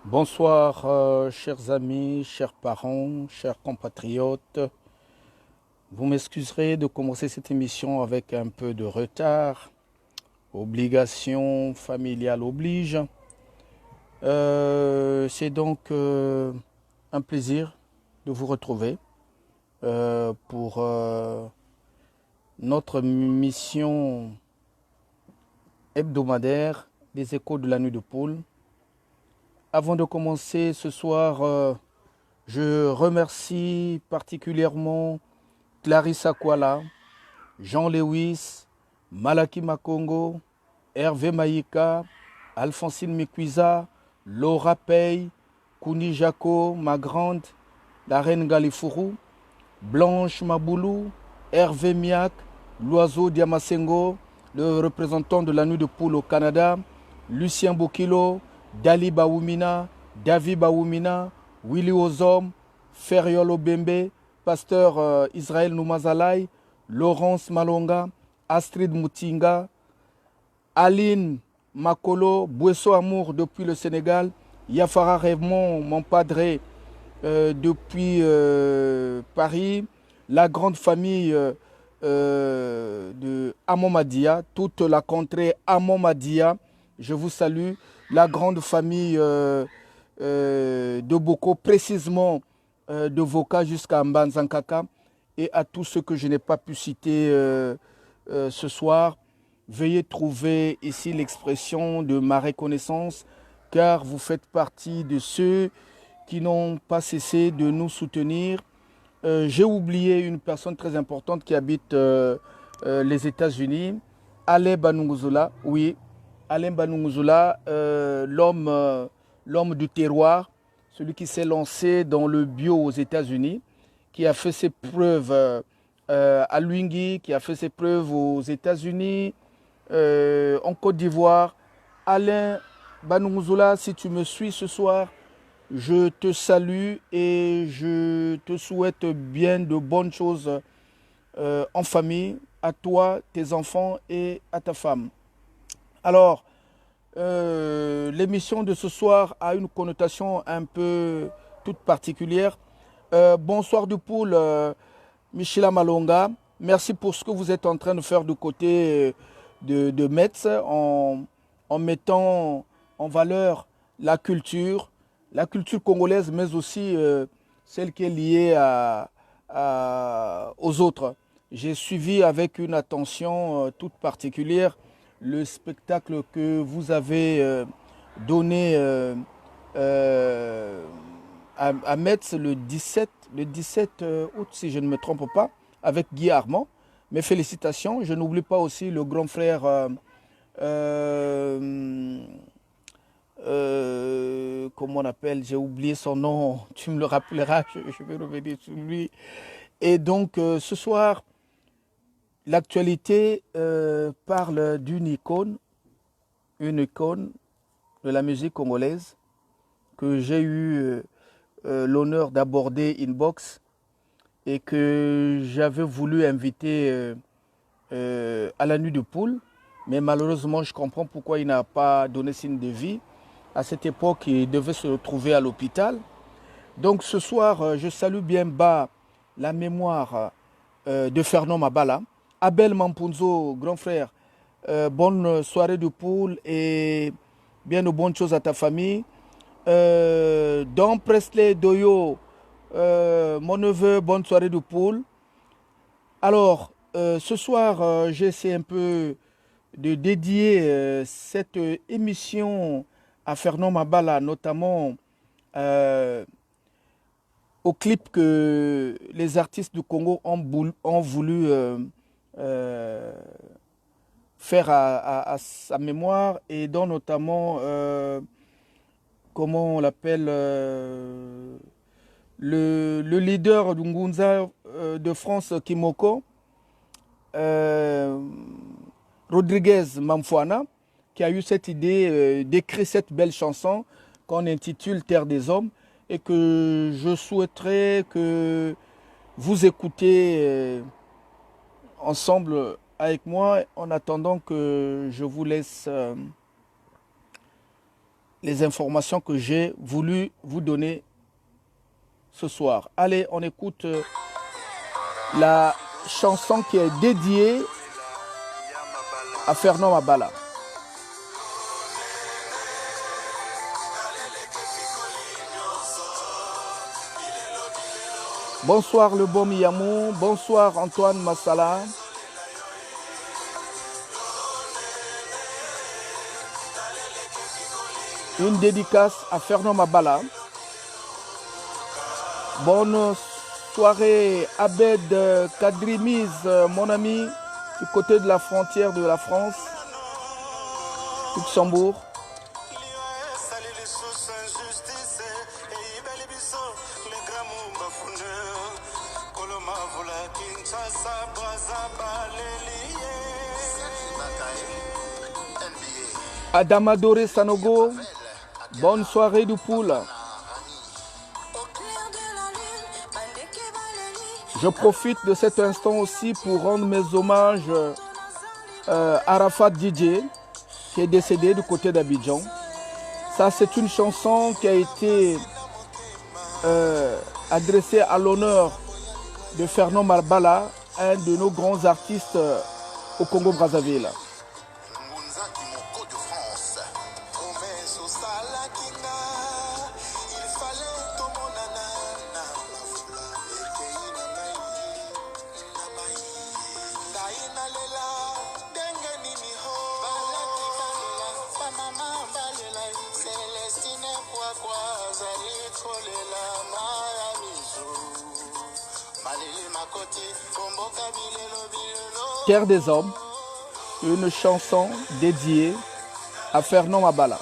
Bonsoir, chers amis, chers parents, chers compatriotes. Vous m'excuserez de commencer cette émission avec un peu de retard. Obligation familiale oblige. C'est donc un plaisir de vous retrouver pour notre mission hebdomadaire des échos de la nuit de Poule. Avant de commencer ce soir, je remercie particulièrement Clarissa Kwala, Jean Lewis, Malaki Makongo, Hervé Maïka, Alphonsine Mikuiza, Laura Pey, Kouni Jaco, ma grande, la reine Galifuru, Blanche Maboulou, Hervé Miak, Loiseau Diamasengo, le représentant de la nuit de Poule au Canada, Lucien Bokilo, Dali Baoumina, David Baoumina, Willy Ozom, Feriol Obembe, Pasteur Israël Noumazalaï, Laurence Malonga, Astrid Moutinga, Aline Makolo, Bouesso Amour depuis le Sénégal, Yafara Raymond, mon padre depuis Paris, la grande famille de Amomadia, toute la contrée Amomadia, je vous salue, la grande famille de Boko, précisément de Voka jusqu'à Mbanzankaka, et à tous ceux que je n'ai pas pu citer ce soir. Veuillez trouver ici l'expression de ma reconnaissance, car vous faites partie de ceux qui n'ont pas cessé de nous soutenir. J'ai oublié une personne très importante qui habite les États-Unis, Alain Banunguzula, oui, Alain Banunguzula, l'homme du terroir, celui qui s'est lancé dans le bio aux États-Unis, qui a fait ses preuves à Luingui, qui a fait ses preuves aux États-Unis, en Côte d'Ivoire. Alain Banunguzula, si tu me suis ce soir, je te salue et je te souhaite bien de bonnes choses en famille, à toi, tes enfants et à ta femme. Alors, l'émission de ce soir a une connotation un peu toute particulière. Bonsoir du poule, Michela Malonga. Merci pour ce que vous êtes en train de faire du côté de Metz en mettant en valeur la culture congolaise, mais aussi celle qui est liée aux autres. J'ai suivi avec une attention toute particulière le spectacle que vous avez donné à Metz le 17 août, si je ne me trompe pas, avec Guy Armand. Mes félicitations. Je n'oublie pas aussi le grand frère euh, comment on appelle, j'ai oublié son nom, tu me le rappelleras, je vais revenir sur lui. Et donc ce soir, l'actualité parle une icône de la musique congolaise que j'ai eu l'honneur d'aborder inbox et que j'avais voulu inviter à la nuit de Poule. Mais malheureusement, je comprends pourquoi il n'a pas donné signe de vie. À cette époque, il devait se retrouver à l'hôpital. Donc ce soir, je salue bien bas la mémoire de Fernand Mabala. Abel Mampunzo, grand frère, bonne soirée de Poule et bien de bonnes choses à ta famille. Don Presley Doyo, mon neveu, bonne soirée de Poule. Alors, ce soir, j'essaie un peu de dédier cette émission à Fernand Mabala, notamment euh, au clip que les artistes du Congo ont voulu euh, faire à sa mémoire et dont notamment, comment on l'appelle, le leader du Ngunza de France, Kimoko, euh, Rodriguez Mamfouana, qui a eu cette idée d'écrire cette belle chanson qu'on intitule Terre des Hommes et que je souhaiterais que vous écoutez ensemble avec moi en attendant que je vous laisse les informations que j'ai voulu vous donner ce soir. Allez, on écoute la chanson qui est dédiée à Fernand Mabala. Bonsoir le bon Miyamou, bonsoir Antoine Massala. Une dédicace à Fernand Mabala. Bonne soirée Abed Kadrimiz, mon ami, du côté de la frontière de la France, Luxembourg. Adamadore Sanogo, bonne soirée du poule. Je profite de cet instant aussi pour rendre mes hommages à Arafat DJ, qui est décédé du côté d'Abidjan. Ça, c'est une chanson qui a été adressée à l'honneur de Fernand Mabala, un de nos grands artistes au Congo-Brazzaville. Terre des hommes, une chanson dédiée à Fernand Mabala.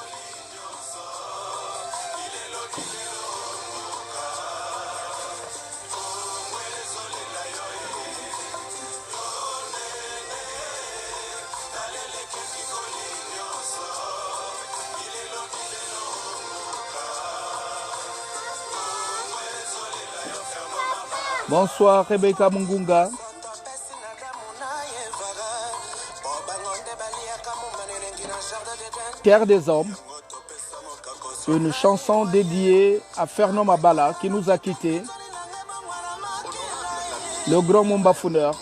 Bonsoir Rebecca Mungunga. Terre des hommes, une chanson dédiée à Fernand Mabala qui nous a quittés, le grand Mombafouneur.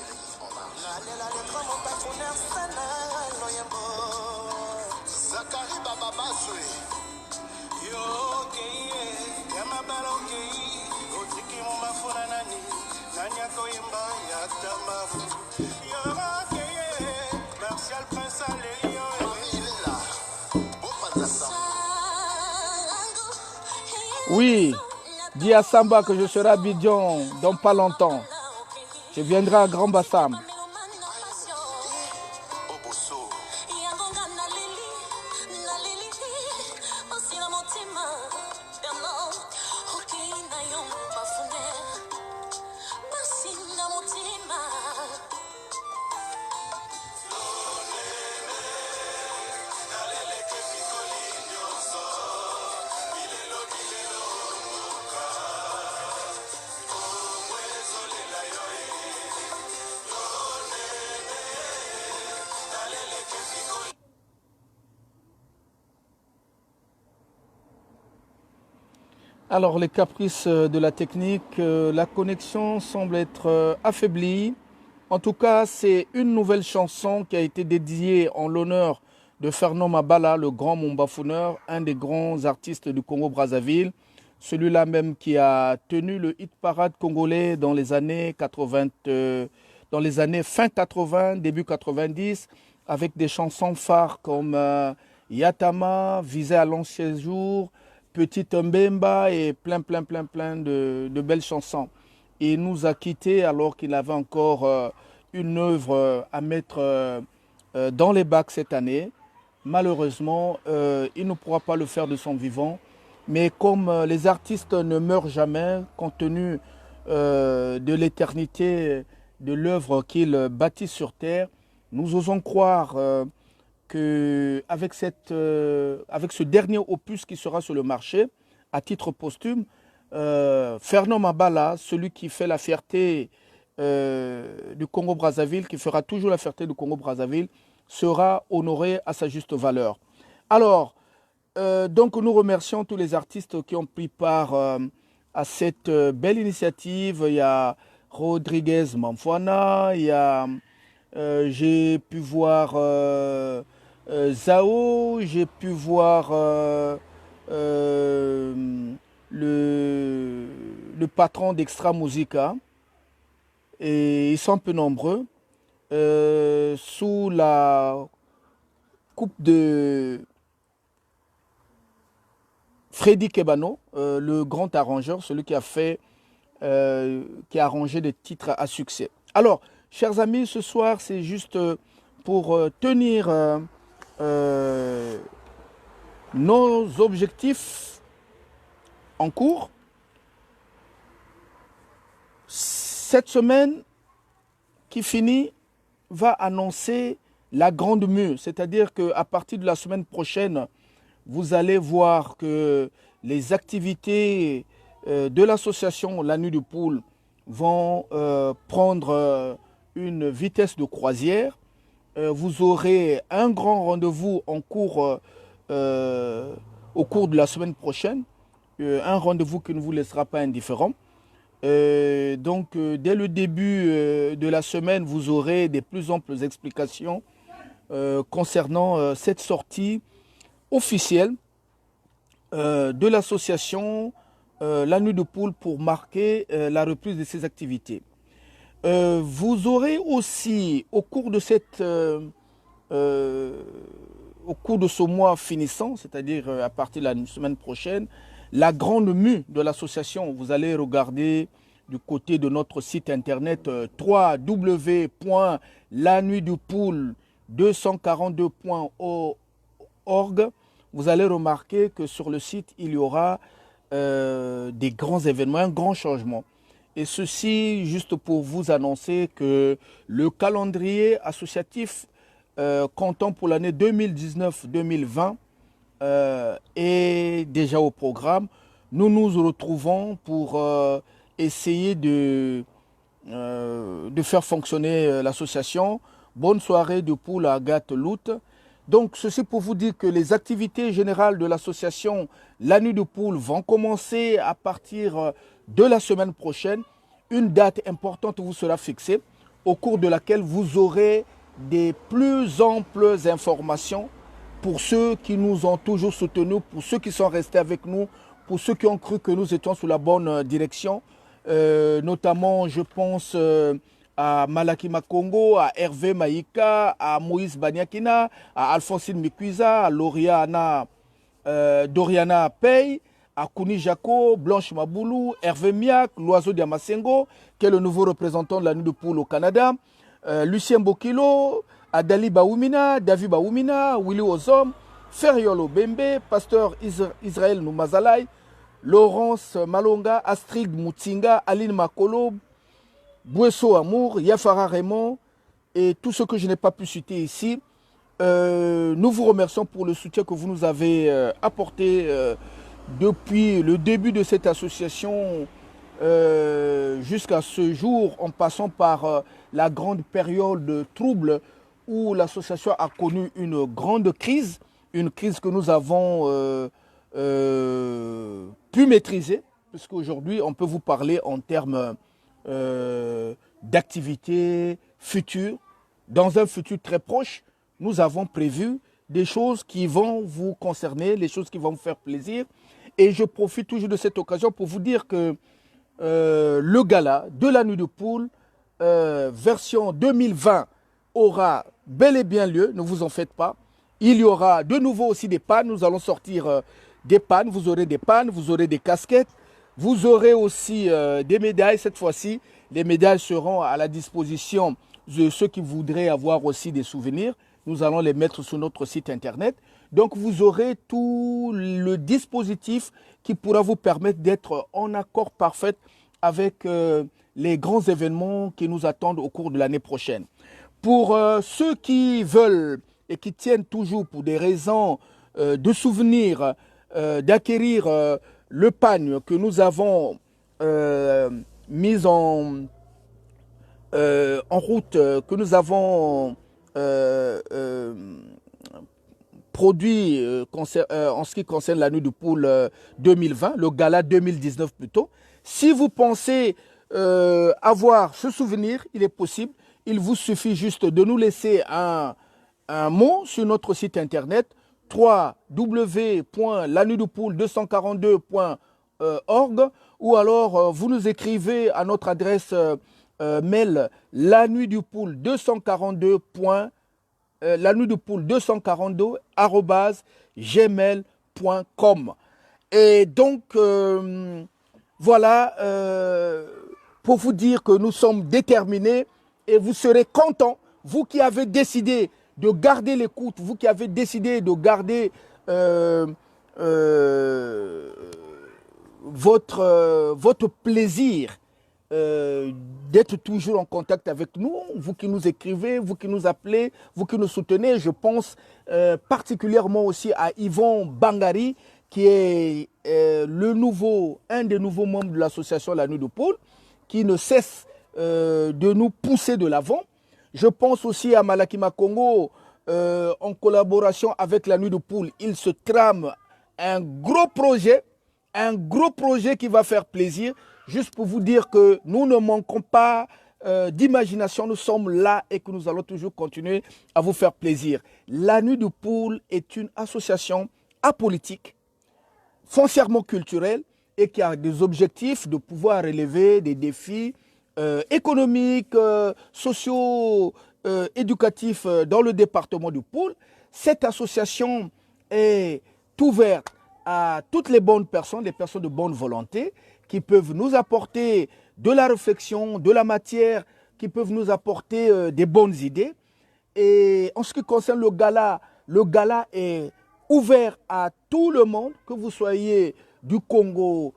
Oui, dis à Samba que je serai à Abidjan dans pas longtemps. Je viendrai à Grand Bassam. Alors, les caprices de la technique, la connexion semble être affaiblie. En tout cas, c'est une nouvelle chanson qui a été dédiée en l'honneur de Fernand Mabala, le grand Mombafouneur, un des grands artistes du Congo-Brazzaville. Celui-là même qui a tenu le hit parade congolais dans les années 80, dans les années fin 80, début 90, avec des chansons phares comme Yatama, Visé à l'ancien jour, Petite Mbemba et plein de belles chansons. Et il nous a quittés alors qu'il avait encore une œuvre à mettre dans les bacs cette année. Malheureusement, il ne pourra pas le faire de son vivant. Mais comme les artistes ne meurent jamais, compte tenu de l'éternité de l'œuvre qu'ils bâtissent sur terre, nous osons croire qu'avec avec ce dernier opus qui sera sur le marché, à titre posthume, Fernand Mabala, celui qui fait la fierté du Congo-Brazzaville, qui fera toujours la fierté du Congo-Brazzaville, sera honoré à sa juste valeur. Alors, Donc nous remercions tous les artistes qui ont pris part à cette belle initiative. Il y a Rodriguez Manfouana, il y a j'ai pu voir Zao, j'ai pu voir le patron d'Extra Musica, et ils sont un peu nombreux, sous la coupe de Freddy Kebano, le grand arrangeur, celui qui a fait, qui a arrangé des titres à succès. Alors, chers amis, ce soir, c'est juste pour tenir nos objectifs en cours. Cette semaine qui finit va annoncer la grande mue, c'est-à-dire qu'à partir de la semaine prochaine, vous allez voir que les activités de l'association La Nuit du Poule vont prendre une vitesse de croisière. Vous aurez un grand rendez-vous en cours, au cours de la semaine prochaine, un rendez-vous qui ne vous laissera pas indifférent. Donc, dès le début de la semaine, vous aurez des plus amples explications concernant cette sortie officielle de l'association La Nuit de Poule pour marquer la reprise de ses activités. Vous aurez aussi, au cours de ce mois finissant, c'est-à-dire à partir de la semaine prochaine, la grande mue de l'association. Vous allez regarder du côté de notre site internet www.lanuitdupoule242.org. Vous allez remarquer que sur le site, il y aura des grands événements, un grand changement. Et ceci, juste pour vous annoncer que le calendrier associatif comptant pour l'année 2019-2020 est déjà au programme. Nous nous retrouvons pour essayer de faire fonctionner l'association. Bonne soirée de Poule à Agathe-Lout. Donc, ceci pour vous dire que les activités générales de l'association La Nuit de Poule vont commencer à partir de la semaine prochaine. Une date importante vous sera fixée, au cours de laquelle vous aurez des plus amples informations pour ceux qui nous ont toujours soutenus, pour ceux qui sont restés avec nous, pour ceux qui ont cru que nous étions sous la bonne direction. Notamment, je pense à Malaki Makongo, à Hervé Maïka, à Moïse Banyakina, à Alphonsine Mikuiza, à Doriana Pei, à Kouni Jaco, Blanche Maboulou, Hervé Miak, Loiseau Diamasengo, qui est le nouveau représentant de La Nuit de Poule au Canada, Lucien Bokilo, Adali Baoumina, David Baoumina, Willy Ozom, Feriolo Bembe, Pasteur Israël Noumazalai, Laurence Malonga, Astrid Moutinga, Aline Makolo, Bouesso Amour, Yafara Raymond et tous ceux que je n'ai pas pu citer ici. Nous vous remercions pour le soutien que vous nous avez apporté depuis le début de cette association jusqu'à ce jour, en passant par la grande période de trouble où l'association a connu une grande crise, une crise que nous avons pu maîtriser, puisqu'aujourd'hui on peut vous parler en termes d'activités futures. Dans un futur très proche, nous avons prévu des choses qui vont vous concerner, les choses qui vont vous faire plaisir. Et je profite toujours de cette occasion pour vous dire que le gala de La Nuit de Poule, version 2020, aura bel et bien lieu, ne vous en faites pas. Il y aura de nouveau aussi des pannes, nous allons sortir des pannes, vous aurez des pannes, vous aurez des casquettes, vous aurez aussi des médailles. Cette fois-ci, les médailles seront à la disposition de ceux qui voudraient avoir aussi des souvenirs. Nous allons les mettre sur notre site internet. Donc, vous aurez tout le dispositif qui pourra vous permettre d'être en accord parfait avec les grands événements qui nous attendent au cours de l'année prochaine. Pour ceux qui veulent et qui tiennent toujours pour des raisons de souvenirs, d'acquérir le pagne que nous avons mis en route, que nous avons produit en ce qui concerne la nuit du pool 2020, le gala 2019 plutôt. Si vous pensez avoir ce souvenir, il est possible. Il vous suffit juste de nous laisser un mot sur notre site internet www.lanuitdupool242.org ou alors vous nous écrivez à notre adresse mail lanuitdupool242@gmail.com. Et donc voilà, pour vous dire que nous sommes déterminés et vous serez contents, vous qui avez décidé de garder l'écoute, vous qui avez décidé de garder votre plaisir d'être toujours en contact avec nous, vous qui nous écrivez, vous qui nous appelez, vous qui nous soutenez. Je pense particulièrement aussi à Yvon Bangari, qui est un des nouveaux membres de l'association La Nuit du Pool, qui ne cesse de nous pousser de l'avant. Je pense aussi à Malakima Congo, en collaboration avec La Nuit du Pool. Il se trame un gros projet qui va faire plaisir. Juste pour vous dire que nous ne manquons pas d'imagination, nous sommes là et que nous allons toujours continuer à vous faire plaisir. La Nuit du Pool est une association apolitique, foncièrement culturelle et qui a des objectifs de pouvoir relever des défis économiques, sociaux, éducatifs dans le département du Pool. Cette association est ouverte à toutes les bonnes personnes, les personnes de bonne volonté, qui peuvent nous apporter de la réflexion, de la matière, qui peuvent nous apporter des bonnes idées. Et en ce qui concerne le gala est ouvert à tout le monde, que vous soyez du Congo,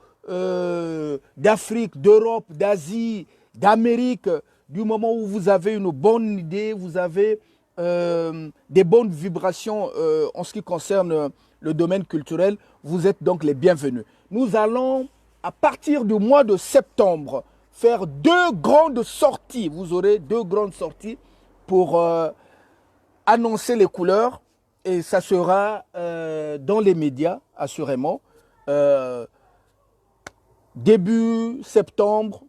d'Afrique, d'Europe, d'Asie, d'Amérique. Du moment où vous avez une bonne idée, vous avez des bonnes vibrations en ce qui concerne le domaine culturel, vous êtes donc les bienvenus. Nous allons, à partir du mois de septembre, faire 2 grandes sorties. Vous aurez 2 grandes sorties pour annoncer les couleurs et ça sera dans les médias, assurément. Début septembre,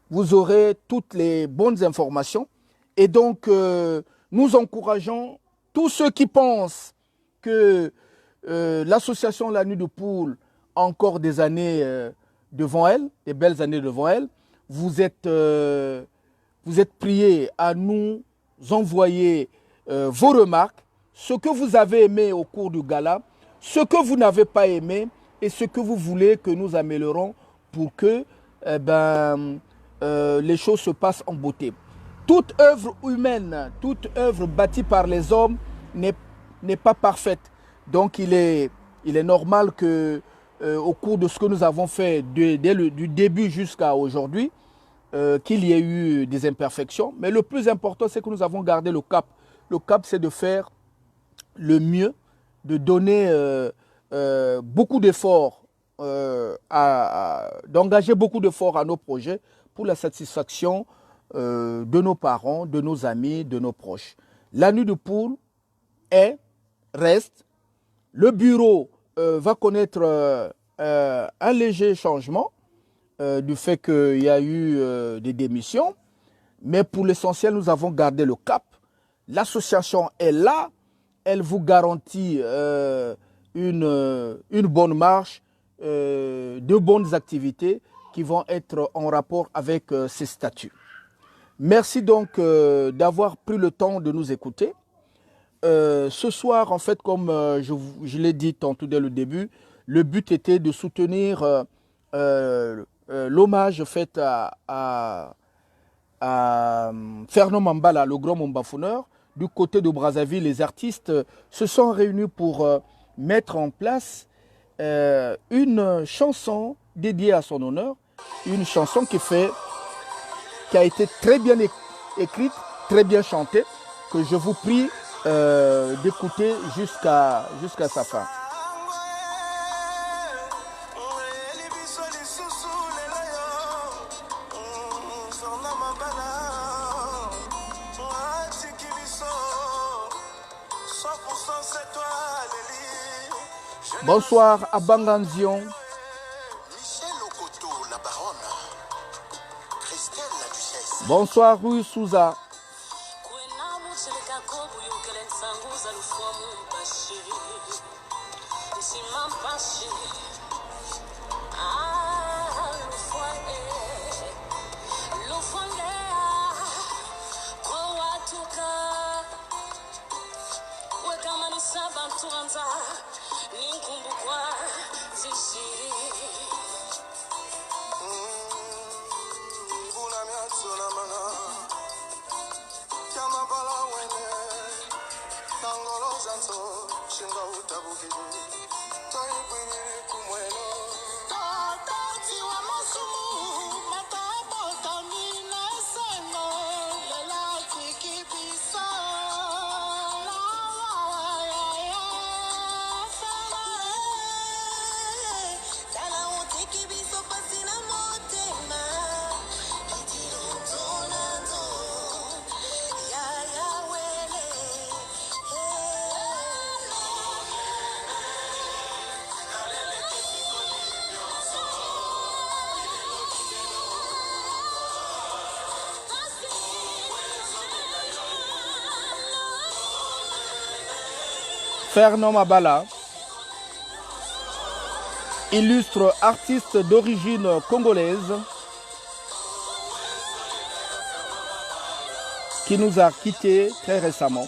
vous aurez toutes les bonnes informations. Et donc, nous encourageons tous ceux qui pensent que l'association La Nuit du Pool a encore des années devant elle, des belles années devant elle. Vous êtes priés à nous envoyer vos remarques, ce que vous avez aimé au cours du gala, ce que vous n'avez pas aimé et ce que vous voulez que nous améliorons pour que les choses se passent en beauté. Toute œuvre humaine, toute œuvre bâtie par les hommes n'est pas parfaite. Donc il est normal que au cours de ce que nous avons fait du début jusqu'à aujourd'hui, qu'il y ait eu des imperfections. Mais le plus important, c'est que nous avons gardé le cap. Le cap, c'est de faire le mieux, de donner beaucoup d'efforts, d'engager beaucoup d'efforts à nos projets pour la satisfaction de nos parents, de nos amis, de nos proches. La Nuit du Pool reste. Le bureau va connaître un léger changement du fait qu'il y a eu des démissions. Mais pour l'essentiel, nous avons gardé le cap. L'association est là. Elle vous garantit une bonne marche, de bonnes activités qui vont être en rapport avec ces statuts. Merci donc d'avoir pris le temps de nous écouter. Ce soir, en fait, comme je l'ai dit tantôt dès le début, le but était de soutenir l'hommage fait à Fernand Mambala, le grand mombafonneur. Du côté de Brazzaville, les artistes se sont réunis pour mettre en place une chanson dédiée à son honneur, une chanson qui a été très bien écrite, très bien chantée, que je vous prie d'écouter jusqu'à sa fin. Bonsoir à Banganzion. Bonsoir Rue Souza. Fernand Mabala, illustre artiste d'origine congolaise qui nous a quittés très récemment.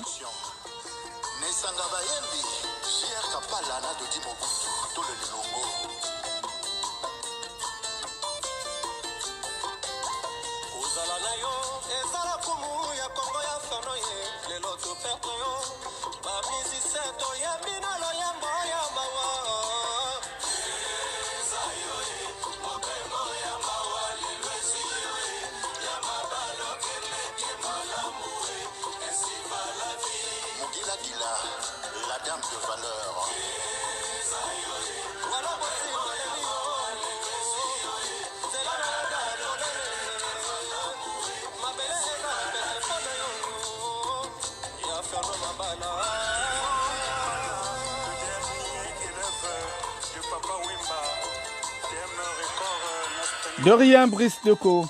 La dame de valeur. De rien, Brice Deco.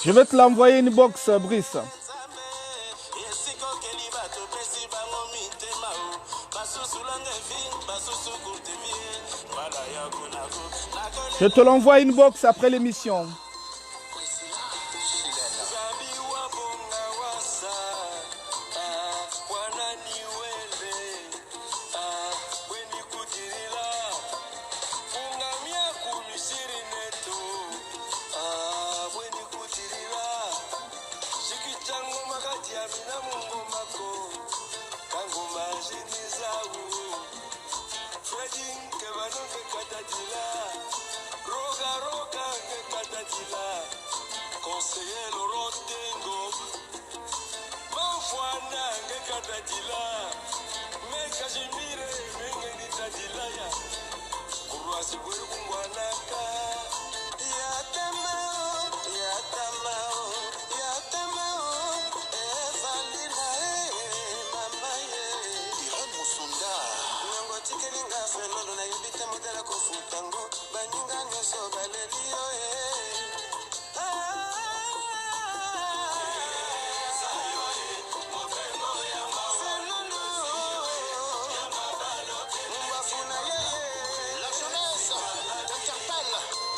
Je vais te l'envoyer une box, Brice. Je te l'envoie une box après l'émission. La jeunesse t'interpelle.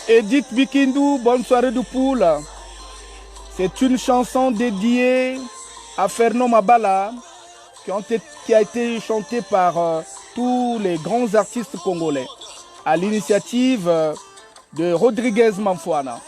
Edith Bikindou, bonne soirée de poule. C'est une chanson dédiée à Fernand Mabala qui a été chantée par tous les grands artistes congolais à l'initiative de Rodriguez Manfouana.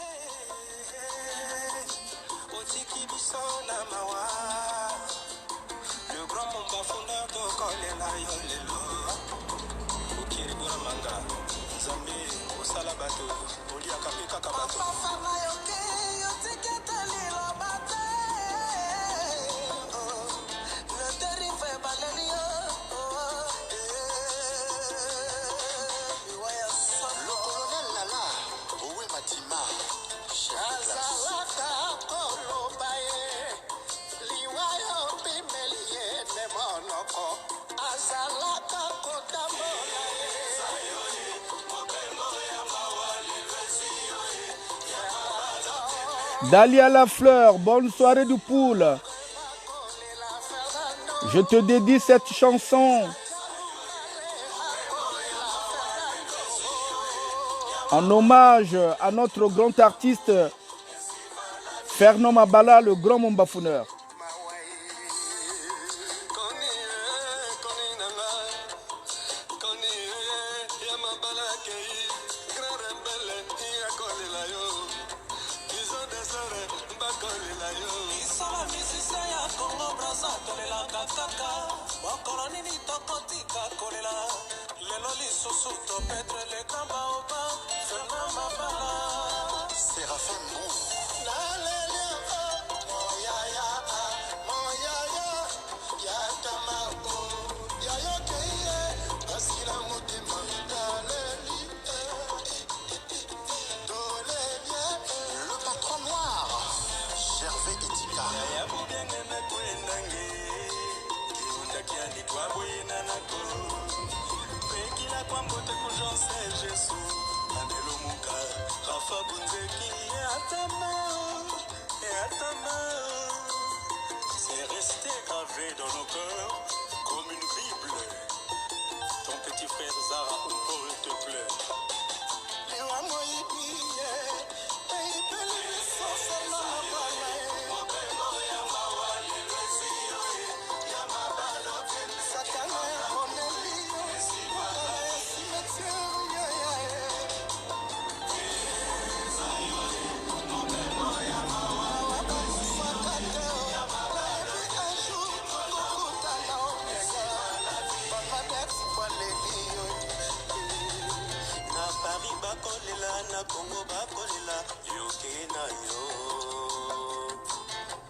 Dalia Lafleur, bonne soirée de poule. Je te dédie cette chanson en hommage à notre grand artiste Fernand Mabala, le grand mombafouneur. C'est resté gravé dans nos cœurs comme une Bible. Ton petit frère Zara Paul te pleure. Congo bakolela yoke na yo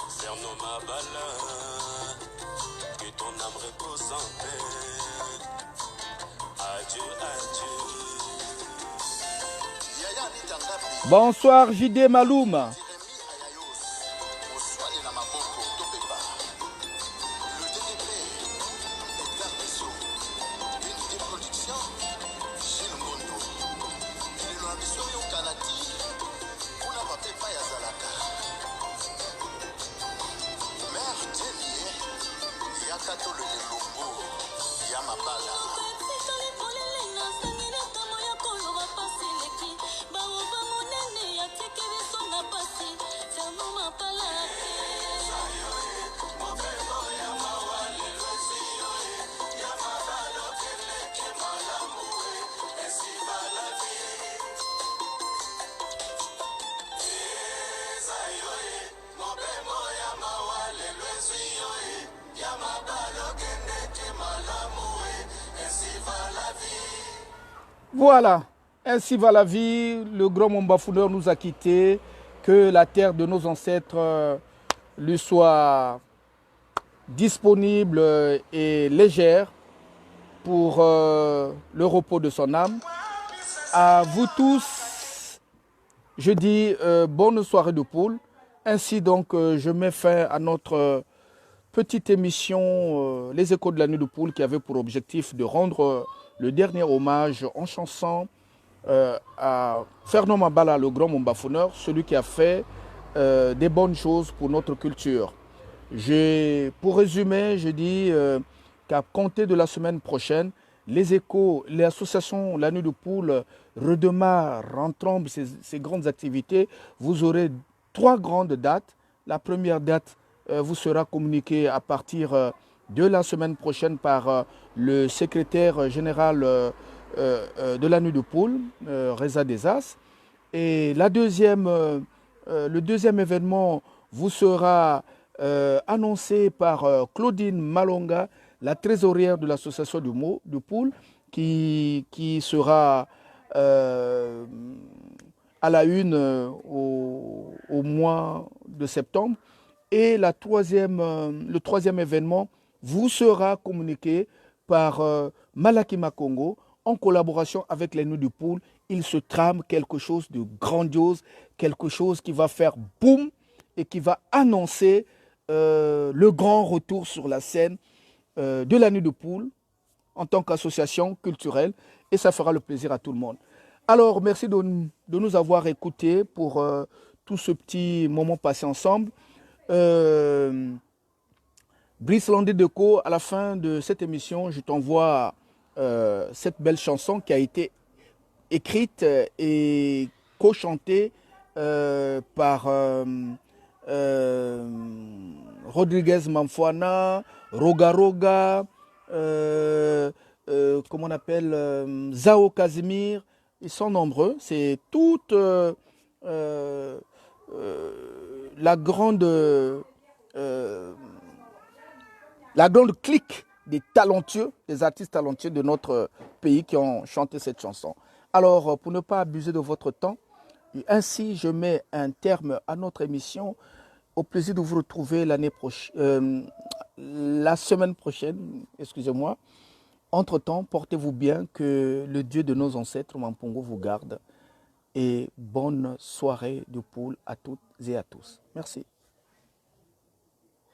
Fernand Mabala, que ton âme repose en paix. Adieu, adieu. Bonsoir JD Maloum. Voilà, ainsi va la vie, le grand mombafouneur nous a quittés, que la terre de nos ancêtres lui soit disponible et légère pour le repos de son âme. À vous tous, je dis bonne soirée de poule. Ainsi donc, je mets fin à notre petite émission, les échos de la nuit de Poule, qui avait pour objectif de rendre le dernier hommage en chanson à Fernand Mabala, le grand mombafonneur, celui qui a fait des bonnes choses pour notre culture. Pour résumer, je dis qu'à compter de la semaine prochaine, les échos, l'association La Nuit de Poule redémarre, rentrant ses grandes activités. Vous aurez 3 grandes dates. La première date vous sera communiquée à partir de la semaine prochaine par le secrétaire général de La Nuit de Poule, Reza Desas. Et le deuxième événement vous sera annoncé par Claudine Malonga, la trésorière de l'association du Poule, qui sera à la une au mois de septembre. Et le troisième événement vous sera communiqué par Malaki Makongo en collaboration avec les Nuits du Poule. Il se trame quelque chose de grandiose, quelque chose qui va faire boum et qui va annoncer le grand retour sur la scène de la Nuit de Poule en tant qu'association culturelle, et ça fera le plaisir à tout le monde. Alors, merci de nous avoir écoutés pour tout ce petit moment passé ensemble. Brice Landé Deco, à la fin de cette émission, je t'envoie cette belle chanson qui a été écrite et co-chantée par Rodriguez Mamfouana, Roga Roga, comment on appelle, Zao Casimir. Ils sont nombreux. C'est toute la grande clique des talentueux, des artistes talentueux de notre pays qui ont chanté cette chanson. Alors, pour ne pas abuser de votre temps, ainsi je mets un terme à notre émission. Au plaisir de vous retrouver la semaine prochaine, excusez-moi. Entre-temps, portez-vous bien, que le Dieu de nos ancêtres, Mampongo, vous garde. Et bonne soirée de Poule à toutes et à tous. Merci.